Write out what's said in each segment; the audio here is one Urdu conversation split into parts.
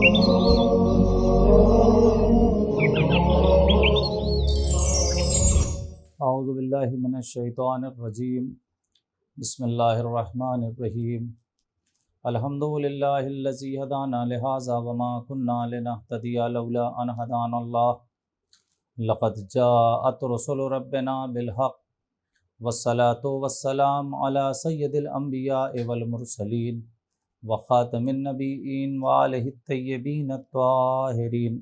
اعوذ باللہ من الشیطان الرجیم بسم اللہ الرحمن الرحیم الحمد للہ الذی ہدانا لہذا وما كنا لنہتدی لولا ان ہدانا اللہ لقد جاءت رسل ربنا بالحق والصلاة والسلام علی سید الانبیاء والمرسلین وخاتم النبیین وآلہ الطیبین الطاہرین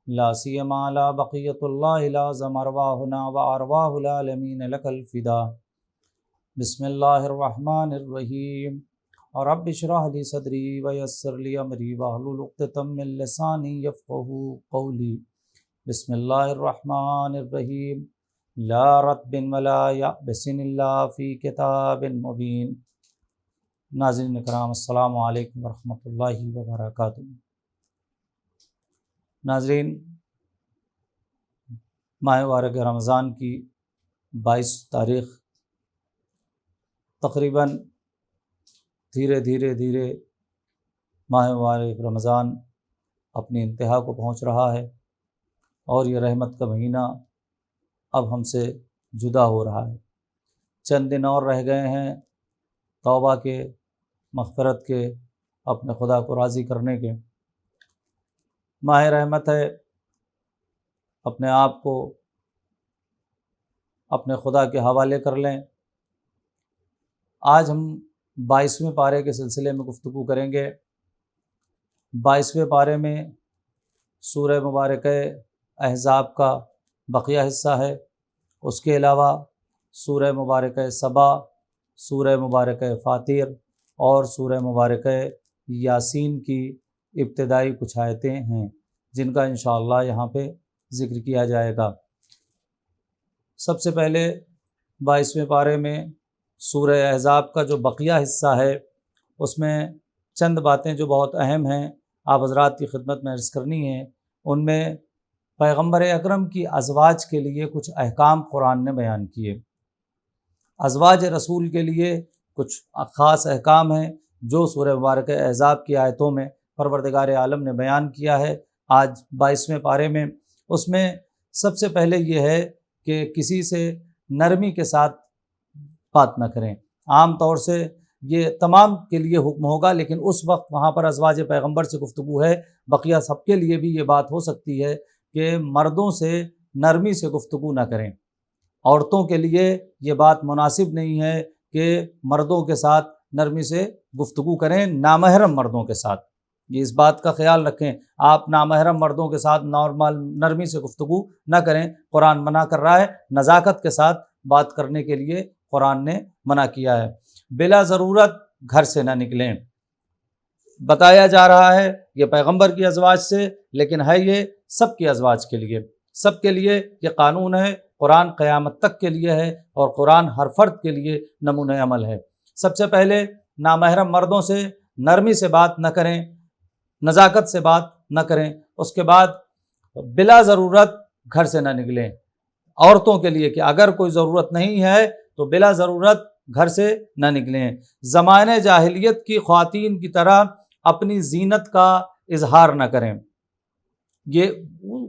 لا سیما علی بقیۃ اللہ لازم ارواحنا وارواح العالمین لک الفدا بسم اللہ الرحمن الرحیم رب اشرح لی صدری ویسر لی امری واحلل عقدۃ من لسانی یفقہوا قولی بسم اللہ الرحمن الرحیم لا رطب ولا یابس الا فی کتاب مبین۔ ناظرین کرام السلام علیکم ورحمۃ اللہ وبرکاتہ۔ ناظرین، ماہ مبارک رمضان کی 22 تاریخ تقریباً دھیرے دھیرے ماہ مبارک رمضان اپنی انتہا کو پہنچ رہا ہے اور یہ رحمت کا مہینہ اب ہم سے جدا ہو رہا ہے۔ چند دن اور رہ گئے ہیں توبہ کے، مغفرت کے، اپنے خدا کو راضی کرنے کے۔ ماہ رحمت ہے، اپنے آپ کو اپنے خدا کے حوالے کر لیں۔ آج ہم 22ویں پارے کے سلسلے میں گفتگو کریں گے۔ 22ویں پارے میں سورہ مبارکہ احزاب کا بقیہ حصہ ہے۔ اس کے علاوہ سورہ مبارکہ سبا، سورہ مبارکہ فاطر اور سورہ مبارکہ یاسین کی ابتدائی کچھ آیتیں ہیں جن کا انشاءاللہ یہاں پہ ذکر کیا جائے گا۔ سب سے پہلے 22ویں پارے میں سورہ احزاب کا جو بقیہ حصہ ہے اس میں چند باتیں جو بہت اہم ہیں آپ حضرات کی خدمت میں عرض کرنی ہیں۔ ان میں پیغمبر اکرم کی ازواج کے لیے کچھ احکام قرآن نے بیان کیے۔ ازواج رسول کے لیے کچھ خاص احکام ہیں جو سورہ مبارکہ احزاب کی آیتوں میں پروردگار عالم نے بیان کیا ہے آج 22ویں پارے میں۔ اس میں سب سے پہلے یہ ہے کہ کسی سے نرمی کے ساتھ بات نہ کریں۔ عام طور سے یہ تمام کے لیے حکم ہوگا، لیکن اس وقت وہاں پر ازواج پیغمبر سے گفتگو ہے، بقیہ سب کے لیے بھی یہ بات ہو سکتی ہے کہ مردوں سے نرمی سے گفتگو نہ کریں۔ عورتوں کے لیے یہ بات مناسب نہیں ہے کہ مردوں کے ساتھ نرمی سے گفتگو کریں، نامحرم مردوں کے ساتھ۔ یہ اس بات کا خیال رکھیں، آپ نامحرم مردوں کے ساتھ نرمی سے گفتگو نہ کریں۔ قرآن منع کر رہا ہے، نزاکت کے ساتھ بات کرنے کے لیے قرآن نے منع کیا ہے۔ بلا ضرورت گھر سے نہ نکلیں۔ بتایا جا رہا ہے یہ پیغمبر کی ازواج سے، لیکن ہے یہ سب کی ازواج کے لیے، سب کے لیے یہ قانون ہے۔ قرآن قیامت تک کے لیے ہے اور قرآن ہر فرد کے لیے نمونہ عمل ہے۔ سب سے پہلے نامحرم مردوں سے نرمی سے بات نہ کریں، نزاکت سے بات نہ کریں۔ اس کے بعد بلا ضرورت گھر سے نہ نکلیں۔ عورتوں کے لیے کہ اگر کوئی ضرورت نہیں ہے تو بلا ضرورت گھر سے نہ نکلیں۔ زمانہ جاہلیت کی خواتین کی طرح اپنی زینت کا اظہار نہ کریں۔ یہ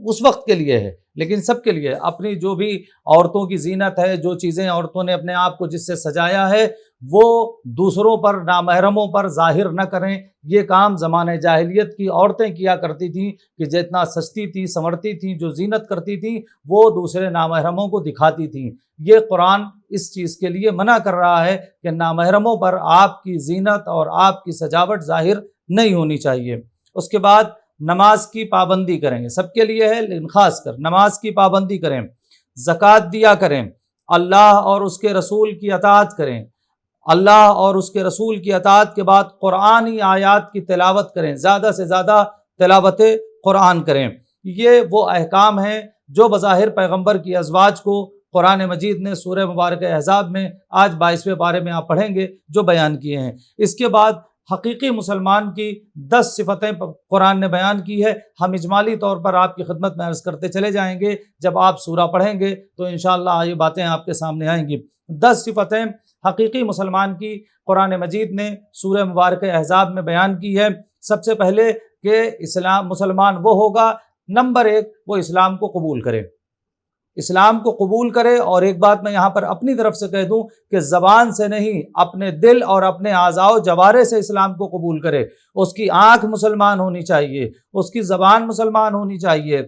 اس وقت کے لیے ہے، لیکن سب کے لیے اپنی جو بھی عورتوں کی زینت ہے، جو چیزیں عورتوں نے اپنے آپ کو جس سے سجایا ہے، وہ دوسروں پر، نامحرموں پر ظاہر نہ کریں۔ یہ کام زمانہ جاہلیت کی عورتیں کیا کرتی تھیں کہ جتنا سجتی تھیں، سنورتی تھیں، جو زینت کرتی تھیں، وہ دوسرے نامحرموں کو دکھاتی تھیں۔ یہ قرآن اس چیز کے لیے منع کر رہا ہے کہ نامحرموں پر آپ کی زینت اور آپ کی سجاوٹ ظاہر نہیں ہونی چاہیے۔ اس کے بعد نماز کی پابندی کریں گے، سب کے لیے ہے لیکن خاص کر نماز کی پابندی کریں، زکوٰۃ دیا کریں، اللہ اور اس کے رسول کی اطاعت کریں۔ اللہ اور اس کے رسول کی اطاعت کے بعد قرآنی آیات کی تلاوت کریں، زیادہ سے زیادہ تلاوت قرآن کریں۔ یہ وہ احکام ہیں جو بظاہر پیغمبر کی ازواج کو قرآن مجید نے سورہ مبارکہ احزاب میں آج 22ویں پارے میں آپ پڑھیں گے جو بیان کیے ہیں۔ اس کے بعد حقیقی مسلمان کی 10 صفتیں قرآن نے بیان کی ہے۔ ہم اجمالی طور پر آپ کی خدمت میں عرض کرتے چلے جائیں گے، جب آپ سورہ پڑھیں گے تو انشاءاللہ یہ باتیں آپ کے سامنے آئیں گی۔ 10 صفتیں حقیقی مسلمان کی قرآن مجید نے سورہ مبارکہ احزاب میں بیان کی ہے۔ سب سے پہلے کہ مسلمان وہ ہوگا، نمبر ایک، وہ اسلام کو قبول کرے، اسلام کو قبول کرے۔ اور ایک بات میں یہاں پر اپنی طرف سے کہہ دوں کہ زبان سے نہیں، اپنے دل اور اپنے اعضاء و جوارح سے اسلام کو قبول کرے۔ اس کی آنکھ مسلمان ہونی چاہیے، اس کی زبان مسلمان ہونی چاہیے،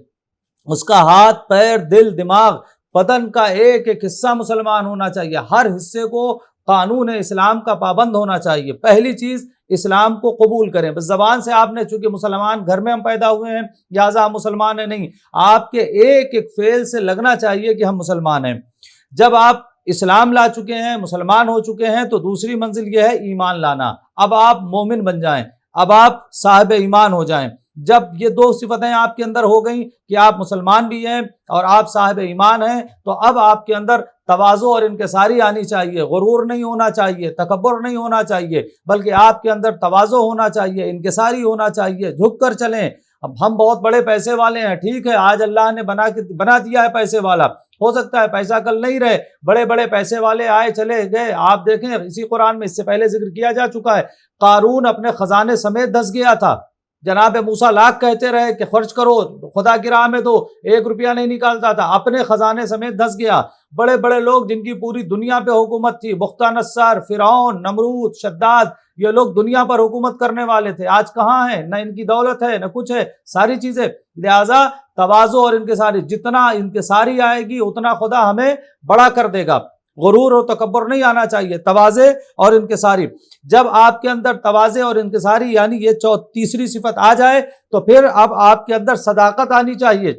اس کا ہاتھ، پیر، دل، دماغ، بدن کا ایک ایک حصہ مسلمان ہونا چاہیے، ہر حصے کو قانون اسلام کا پابند ہونا چاہیے۔ پہلی چیز اسلام کو قبول کریں۔ بس زبان سے آپ نے، چونکہ مسلمان گھر میں ہم پیدا ہوئے ہیں لہٰذا ہم مسلمان ہیں، نہیں، آپ کے ایک ایک فعل سے لگنا چاہیے کہ ہم مسلمان ہیں۔ جب آپ اسلام لا چکے ہیں، مسلمان ہو چکے ہیں، تو دوسری منزل یہ ہے ایمان لانا۔ اب آپ مومن بن جائیں، اب آپ صاحب ایمان ہو جائیں۔ جب یہ دو صفتیں آپ کے اندر ہو گئیں کہ آپ مسلمان بھی ہیں اور آپ صاحب ایمان ہیں، تو اب آپ کے اندر تواضع اور انکساری آنی چاہیے، غرور نہیں ہونا چاہیے، تکبر نہیں ہونا چاہیے، بلکہ آپ کے اندر تواضع ہونا چاہیے، انکساری ہونا چاہیے، جھک کر چلیں۔ اب ہم بہت بڑے پیسے والے ہیں، ٹھیک ہے، آج اللہ نے بنا دیا ہے پیسے والا، ہو سکتا ہے پیسہ کل نہیں رہے، بڑے بڑے پیسے والے آئے چلے گئے۔ آپ دیکھیں اسی قرآن میں اس سے پہلے ذکر کیا جا چکا ہے، قارون اپنے خزانے سمیت دھس گیا تھا، جناب موسیٰ لاکھ کہتے رہے کہ خرچ کرو، خدا کی راہ میں دو، 1 روپیہ نہیں نکالتا تھا، اپنے خزانے سمیت دھس گیا۔ بڑے بڑے لوگ جن کی پوری دنیا پہ حکومت تھی، بختہ نصر، فرعون، نمرود، شداد، یہ لوگ دنیا پر حکومت کرنے والے تھے، آج کہاں ہیں؟ نہ ان کی دولت ہے، نہ کچھ ہے، ساری چیزیں۔ لہٰذا تواضع اور انکساری، جتنا انکساری آئے گی اتنا خدا ہمیں بڑا کر دے گا۔ غرور اور تکبر نہیں آنا چاہیے، تواضع اور انکساری۔ جب آپ کے اندر تواضع اور انکساری یعنی یہ تیسری صفت آ جائے تو پھر اب آپ کے اندر صداقت آنی چاہیے۔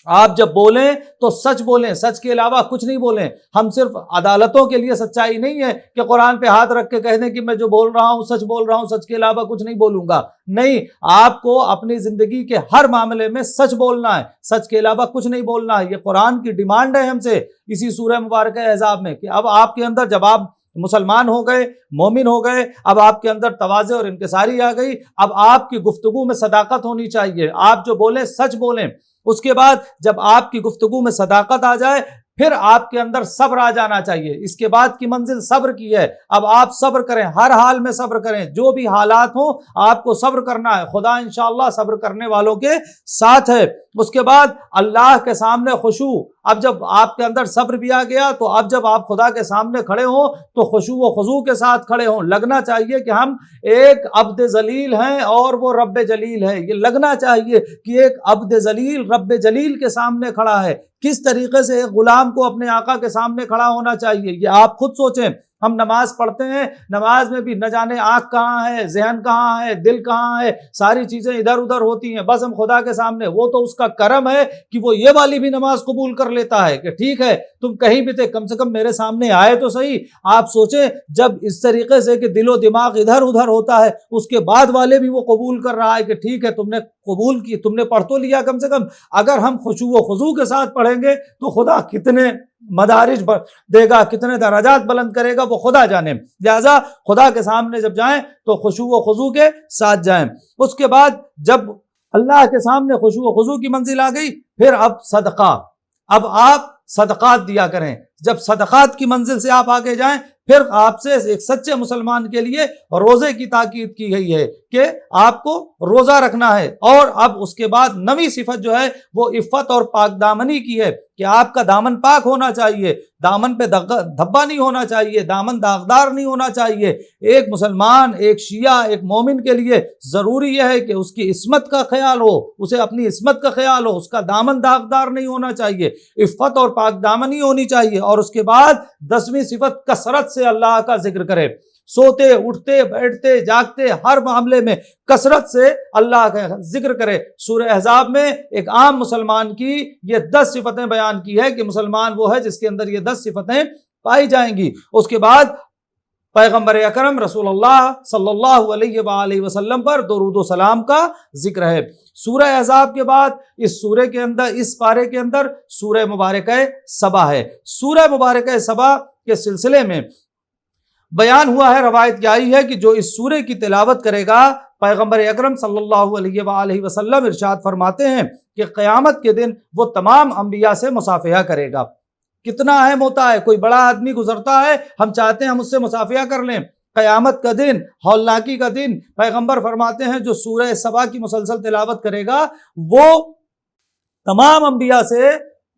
آپ جب بولیں تو سچ بولیں، سچ کے علاوہ کچھ نہیں بولیں۔ ہم صرف عدالتوں کے لیے سچائی نہیں ہے کہ قرآن پہ ہاتھ رکھ کے کہہ دیں کہ میں جو بول رہا ہوں سچ بول رہا ہوں، سچ کے علاوہ کچھ نہیں بولوں گا، نہیں، آپ کو اپنی زندگی کے ہر معاملے میں سچ بولنا ہے، سچ کے علاوہ کچھ نہیں بولنا ہے۔ یہ قرآن کی ڈیمانڈ ہے ہم سے اسی سورہ مبارکہ احزاب میں کہ اب آپ کے اندر، جب آپ مسلمان ہو گئے، مومن ہو گئے، اب آپ کے اندر تواضع اور انکساری آ گئی، اب آپ کی گفتگو میں صداقت ہونی چاہیے، آپ جو بولیں سچ بولیں۔ اس کے بعد جب آپ کی گفتگو میں صداقت آ جائے پھر آپ کے اندر صبر آ جانا چاہیے۔ اس کے بعد کی منزل صبر کی ہے، اب آپ صبر کریں، ہر حال میں صبر کریں، جو بھی حالات ہوں آپ کو صبر کرنا ہے، خدا انشاءاللہ صبر کرنے والوں کے ساتھ ہے۔ اس کے بعد اللہ کے سامنے خشوع، اب جب آپ کے اندر صبر بھی آ گیا تو اب جب آپ خدا کے سامنے کھڑے ہوں تو خشوع و خضوع کے ساتھ کھڑے ہوں، لگنا چاہیے کہ ہم ایک عبد ذلیل ہیں اور وہ رب جلیل ہے، یہ لگنا چاہیے کہ ایک عبد ذلیل رب جلیل کے سامنے کھڑا ہے۔ کس طریقے سے ایک غلام کو اپنے آقا کے سامنے کھڑا ہونا چاہیے، یہ آپ خود سوچیں۔ ہم نماز پڑھتے ہیں، نماز میں بھی نہ جانے آنکھ کہاں ہے، ذہن کہاں ہے، دل کہاں ہے، ساری چیزیں ادھر ادھر ہوتی ہیں، بس ہم خدا کے سامنے، وہ تو اس کا کرم ہے کہ وہ یہ والی بھی نماز قبول کر لیتا ہے کہ ٹھیک ہے تم کہیں بھی تھے، کم سے کم میرے سامنے آئے تو صحیح۔ آپ سوچیں جب اس طریقے سے کہ دل و دماغ ادھر ادھر ہوتا ہے، اس کے بعد والے بھی وہ قبول کر رہا ہے کہ ٹھیک ہے تم نے قبول کی، تم نے پڑھ تو لیا کم سے کم۔ اگر ہم خشوع و خضوع کے ساتھ پڑھیں گے تو خدا کتنے مدارج دے گا، کتنے درجات بلند کرے گا وہ خدا جانے۔ لہذا خدا کے سامنے جب جائیں تو خشوع و خضوع کے ساتھ جائیں۔ اس کے بعد جب اللہ کے سامنے خشوع و خضوع کی منزل آ گئی پھر اب صدقہ، اب آپ صدقات دیا کریں۔ جب صدقات کی منزل سے آپ آگے جائیں پھر آپ سے ایک سچے مسلمان کے لیے روزے کی تاکید کی گئی ہے کہ آپ کو روزہ رکھنا ہے۔ اور اب اس کے بعد نویں صفت جو ہے وہ عفت اور پاک دامنی کی ہے کہ آپ کا دامن پاک ہونا چاہیے، دامن پہ دھبا نہیں ہونا چاہیے، دامن داغدار نہیں ہونا چاہیے۔ ایک مسلمان، ایک شیعہ، ایک مومن کے لیے ضروری یہ ہے کہ اس کی عصمت کا خیال ہو، اسے اپنی عصمت کا خیال ہو، اس کا دامن داغدار نہیں ہونا چاہیے، عفت اور پاک دامنی ہونی چاہیے۔ اور اس کے بعد 10ویں صفت کثرت سے اللہ کا ذکر کرے، سوتے اٹھتے بیٹھتے جاگتے ہر معاملے میں کثرت سے اللہ کا ذکر کرے۔ سورہ احزاب میں ایک عام مسلمان کی یہ 10 صفتیں بیان کی ہے کہ مسلمان وہ ہے جس کے اندر یہ 10 صفتیں پائی جائیں گی۔ اس کے بعد پیغمبر اکرم رسول اللہ صلی اللہ علیہ وآلہ وسلم پر درود و سلام کا ذکر ہے۔ سورہ احزاب کے بعد اس سورہ کے اندر، اس پارے کے اندر سورہ مبارکہ سبا ہے۔ سورہ مبارکہ سبا کے سلسلے میں بیان ہوا ہے، روایت یہ آئی ہے کہ جو اس سورہ کی تلاوت کرے گا، پیغمبر اکرم صلی اللہ علیہ وآلہ وسلم ارشاد فرماتے ہیں کہ قیامت کے دن وہ تمام انبیاء سے مصافحہ کرے گا۔ کتنا اہم ہوتا ہے، کوئی بڑا آدمی گزرتا ہے ہم چاہتے ہیں ہم اس سے مصافحہ کر لیں، قیامت کا دن، ہولناکی کا دن، پیغمبر فرماتے ہیں جو سورہ سبا کی مسلسل تلاوت کرے گا وہ تمام انبیاء سے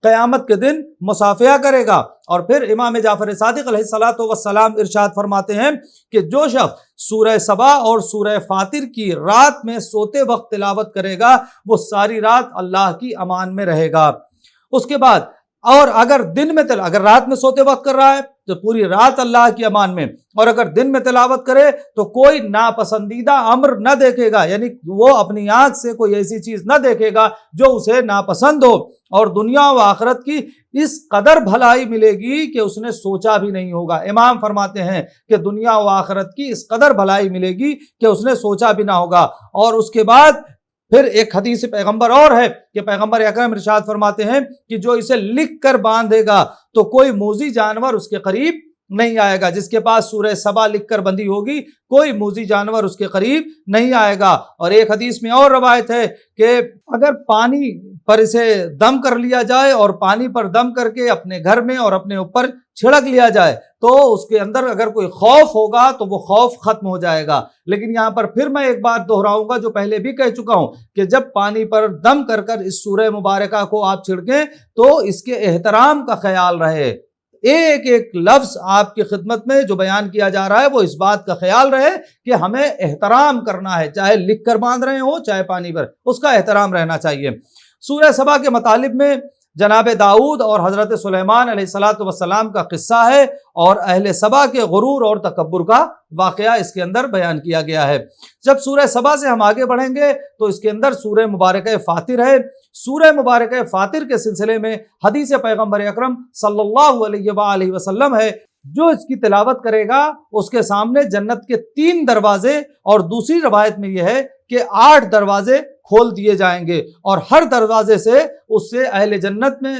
قیامت کے دن مصافحہ کرے گا۔ اور پھر امام جعفر صادق علیہ الصلوۃ والسلام ارشاد فرماتے ہیں کہ جو شخص سورہ سبا اور سورہ فاطر کی رات میں سوتے وقت تلاوت کرے گا وہ ساری رات اللہ کی امان میں رہے گا۔ اس کے بعد اور اگر دن میں اگر رات میں سوتے وقت کر رہا ہے تو پوری رات اللہ کی امان میں، اور اگر دن میں تلاوت کرے تو کوئی ناپسندیدہ امر نہ دیکھے گا، یعنی وہ اپنی آنکھ سے کوئی ایسی چیز نہ دیکھے گا جو اسے ناپسند ہو، اور دنیا و آخرت کی اس قدر بھلائی ملے گی کہ اس نے سوچا بھی نہیں ہوگا۔ امام فرماتے ہیں کہ دنیا و آخرت کی اس قدر بھلائی ملے گی کہ اس نے سوچا بھی نہ ہوگا۔ اور اس کے بعد پھر ایک حدیث پیغمبر اور ہے کہ پیغمبر اکرم ارشاد فرماتے ہیں کہ جو اسے لکھ کر باندھے گا تو کوئی موذی جانور اس کے قریب نہیں آئے گا۔ جس کے پاس سورہ سبا لکھ کر بندھی ہوگی کوئی موذی جانور اس کے قریب نہیں آئے گا۔ اور ایک حدیث میں اور روایت ہے کہ اگر پانی پر اسے دم کر لیا جائے اور پانی پر دم کر کے اپنے گھر میں اور اپنے اوپر چھڑک لیا جائے تو اس کے اندر اگر کوئی خوف ہوگا تو وہ خوف ختم ہو جائے گا۔ لیکن یہاں پر پھر میں ایک بات دہراؤں گا جو پہلے بھی کہہ چکا ہوں کہ جب پانی پر دم کر کر اس سورہ مبارکہ کو آپ چھڑکیں تو اس کے احترام کا خیال رہے۔ ایک ایک لفظ آپ کی خدمت میں جو بیان کیا جا رہا ہے وہ اس بات کا خیال رہے کہ ہمیں احترام کرنا ہے، چاہے لکھ کر باندھ رہے ہوں چاہے پانی پر، اس کا احترام رہنا چاہیے۔ سورہ سبا کے مطالب میں جناب داؤد اور حضرت سلیمان علیہ الصلوۃ والسلام کا قصہ ہے اور اہل سبا کے غرور اور تکبر کا واقعہ اس کے اندر بیان کیا گیا ہے۔ جب سورہ سبا سے ہم آگے بڑھیں گے تو اس کے اندر سورہ مبارکہ فاطر ہے۔ سورہ مبارکہ فاطر کے سلسلے میں حدیث پیغمبر اکرم صلی اللہ علیہ وآلہ وسلم ہے جو اس کی تلاوت کرے گا اس کے سامنے جنت کے 3 دروازے، اور دوسری روایت میں یہ ہے کہ 8 دروازے کھول دیے جائیں گے، اور ہر دروازے سے اس سے اہل جنت میں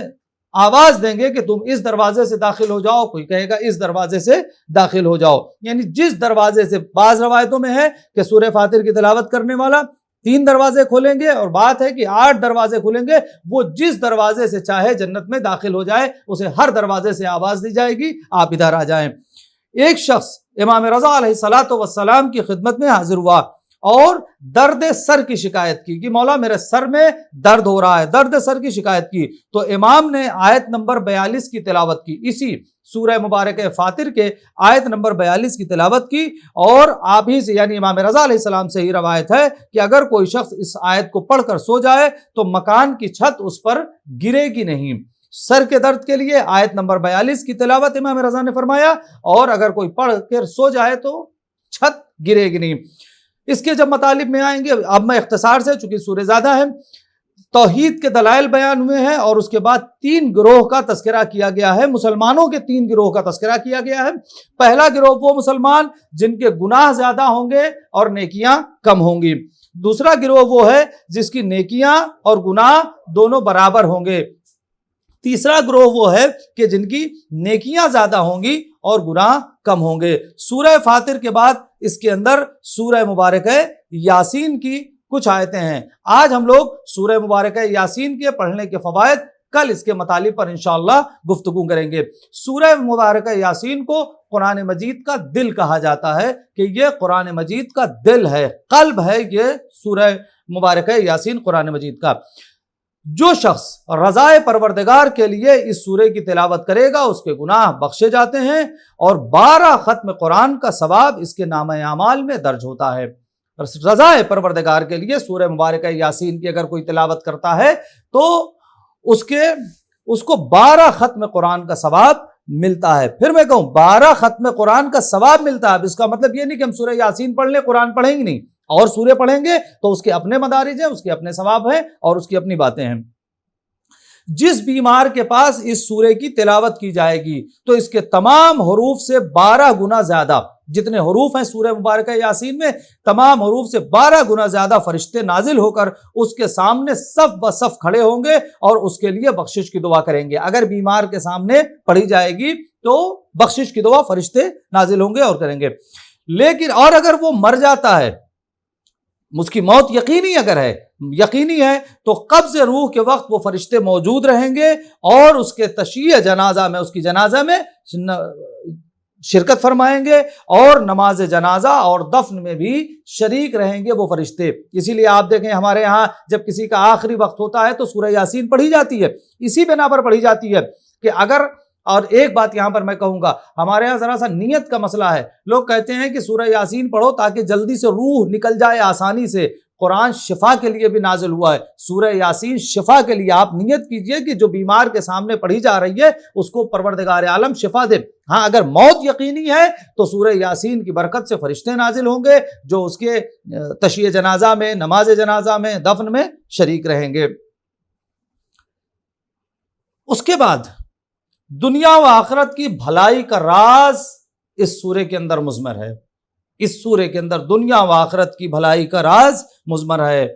آواز دیں گے کہ تم اس دروازے سے داخل ہو جاؤ، کوئی کہے گا اس دروازے سے داخل ہو جاؤ۔ یعنی جس دروازے سے، بعض روایتوں میں ہے کہ سورہ فاطر کی تلاوت کرنے والا 3 دروازے کھولیں گے اور بات ہے کہ 8 دروازے کھولیں گے، وہ جس دروازے سے چاہے جنت میں داخل ہو جائے اسے ہر دروازے سے آواز دی جائے گی آپ ادھر آ جائیں۔ ایک شخص امام رضا علیہ الصلوۃ والسلام کی خدمت میں حاضر ہوا اور درد سر کی شکایت کی کہ مولا میرے سر میں درد ہو رہا ہے، درد سر کی شکایت کی۔ تو امام نے آیت نمبر 42 کی تلاوت کی، اسی سورہ مبارکہ فاطر کے آیت نمبر 42 کی تلاوت کی، اور آپ ہی سے یعنی امام رضا علیہ السلام سے ہی روایت ہے کہ اگر کوئی شخص اس آیت کو پڑھ کر سو جائے تو مکان کی چھت اس پر گرے گی نہیں۔ سر کے درد کے لیے آیت نمبر 42 کی تلاوت امام رضا نے فرمایا، اور اگر کوئی پڑھ کر سو جائے تو چھت گرے گی نہیں۔ اس کے جب مطالب میں آئیں گے، اب میں اختصار سے، چونکہ سورہ زیادہ ہے، توحید کے دلائل بیان ہوئے ہیں اور اس کے بعد 3 گروہ کا تذکرہ کیا گیا ہے، مسلمانوں کے 3 گروہ کا تذکرہ کیا گیا ہے۔ پہلا گروہ وہ مسلمان جن کے گناہ زیادہ ہوں گے اور نیکیاں کم ہوں گی۔ دوسرا گروہ وہ ہے جس کی نیکیاں اور گناہ دونوں برابر ہوں گے۔ تیسرا گروہ وہ ہے کہ جن کی نیکیاں زیادہ ہوں گی اور گناہ کم ہوں گے۔ سورہ فاطر کے بعد اس کے اندر سورہ مبارکہ یاسین کی کچھ آیتیں ہیں۔ آج ہم لوگ سورہ مبارکہ یاسین کے پڑھنے کے فوائد، کل اس کے مطالب پر انشاءاللہ گفتگو کریں گے۔ سورہ مبارکہ یاسین کو قرآن مجید کا دل کہا جاتا ہے کہ یہ قرآن مجید کا دل ہے، قلب ہے یہ سورہ مبارکہ یاسین قرآن مجید کا۔ جو شخص رضائے پروردگار کے لیے اس سورہ کی تلاوت کرے گا اس کے گناہ بخشے جاتے ہیں، اور 12 ختم قرآن کا ثواب اس کے نامہ اعمال میں درج ہوتا ہے۔ رضائے پروردگار کے لیے سورہ مبارکہ یاسین کی اگر کوئی تلاوت کرتا ہے تو اس کو 12 ختم قرآن کا ثواب ملتا ہے۔ پھر میں کہوں 12 ختم قرآن کا ثواب ملتا ہے، اب اس کا مطلب یہ نہیں کہ ہم سورہ یاسین پڑھ لیں قرآن پڑھیں گے نہیں، اور سورے پڑھیں گے تو اس کے اپنے مدارج ہیں، اس کے اپنے ثواب ہیں اور اس کی اپنی باتیں ہیں۔ جس بیمار کے پاس اس سورے کی تلاوت کی جائے گی تو اس کے تمام حروف سے 12 گنا زیادہ، جتنے حروف ہیں سورہ مبارکہ یاسین میں، تمام حروف سے 12 گنا زیادہ فرشتے نازل ہو کر اس کے سامنے صف بصف کھڑے ہوں گے اور اس کے لیے بخشش کی دعا کریں گے۔ اگر بیمار کے سامنے پڑھی جائے گی تو بخشش کی دعا فرشتے نازل ہوں گے اور کریں گے۔ لیکن اور اگر وہ مر جاتا ہے، اس کی موت یقینی ہے تو قبض روح کے وقت وہ فرشتے موجود رہیں گے اور اس کے تشییع جنازہ میں، اس کی جنازہ میں شرکت فرمائیں گے اور نماز جنازہ اور دفن میں بھی شریک رہیں گے وہ فرشتے۔ اسی لیے آپ دیکھیں ہمارے ہاں جب کسی کا آخری وقت ہوتا ہے تو سورہ یاسین پڑھی جاتی ہے، اسی بنا پر پڑھی جاتی ہے کہ اگر، اور ایک بات یہاں پر میں کہوں گا، ہمارے یہاں ذرا سا نیت کا مسئلہ ہے، لوگ کہتے ہیں کہ سورہ یاسین پڑھو تاکہ جلدی سے روح نکل جائے آسانی سے۔ قرآن شفا کے لیے بھی نازل ہوا ہے، سورہ یاسین شفا کے لیے۔ آپ نیت کیجئے کہ جو بیمار کے سامنے پڑھی جا رہی ہے اس کو پروردگار عالم شفا دے۔ ہاں اگر موت یقینی ہے تو سورہ یاسین کی برکت سے فرشتے نازل ہوں گے جو اس کے تشییع جنازہ میں، نماز جنازہ میں، دفن میں شریک رہیں گے۔ اس کے بعد دنیا و آخرت کی بھلائی کا راز اس سورے کے اندر مضمر ہے۔ اس سورے کے اندر دنیا و آخرت کی بھلائی کا راز مضمر ہے۔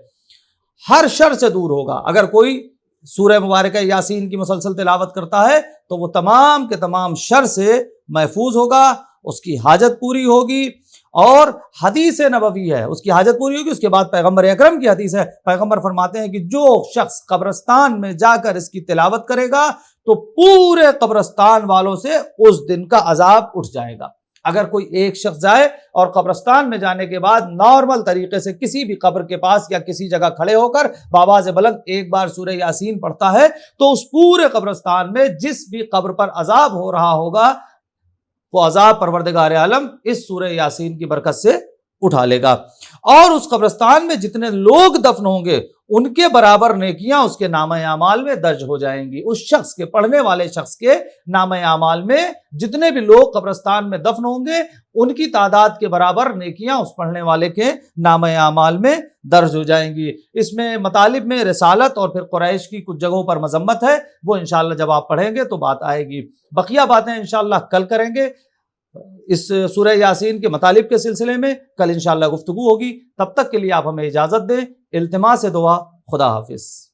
ہر شر سے دور ہوگا۔ اگر کوئی سورہ مبارکہ یاسین کی مسلسل تلاوت کرتا ہے تو وہ تمام کے تمام شر سے محفوظ ہوگا، اس کی حاجت پوری ہوگی۔ اور حدیث نبوی ہے، اس کی حاجت پوری ہوگی۔ اس کے بعد پیغمبر اکرم کی حدیث ہے، پیغمبر فرماتے ہیں کہ جو شخص قبرستان میں جا کر اس کی تلاوت کرے گا تو پورے قبرستان والوں سے اس دن کا عذاب اٹھ جائے گا۔ اگر کوئی ایک شخص جائے اور قبرستان میں جانے کے بعد نارمل طریقے سے کسی بھی قبر کے پاس یا کسی جگہ کھڑے ہو کر بآواز بلند ایک بار سورہ یاسین پڑھتا ہے تو اس پورے قبرستان میں جس بھی قبر پر عذاب ہو رہا ہوگا وہ عذاب پروردگار عالم اس سورہ یاسین کی برکت سے اٹھا لے گا۔ اور اس قبرستان میں جتنے لوگ دفن ہوں گے ان کے برابر نیکیاں اس کے نامہ اعمال میں درج ہو جائیں گی۔ اس شخص کے، پڑھنے والے شخص کے نامہ اعمال میں جتنے بھی لوگ قبرستان میں دفن ہوں گے ان کی تعداد کے برابر نیکیاں اس پڑھنے والے کے نامہ اعمال میں درج ہو جائیں گی۔ اس میں مطالب میں رسالت اور پھر قریش کی کچھ جگہوں پر مذمت ہے، وہ انشاءاللہ جب آپ پڑھیں گے تو بات آئے گی۔ بقیہ باتیں انشاءاللہ کل کریں گے اس سورہ یاسین کے مطالب کے سلسلے میں، کل انشاءاللہ گفتگو ہوگی۔ تب تک کے لیے آپ ہمیں اجازت دیں، التماس دعا، خدا حافظ۔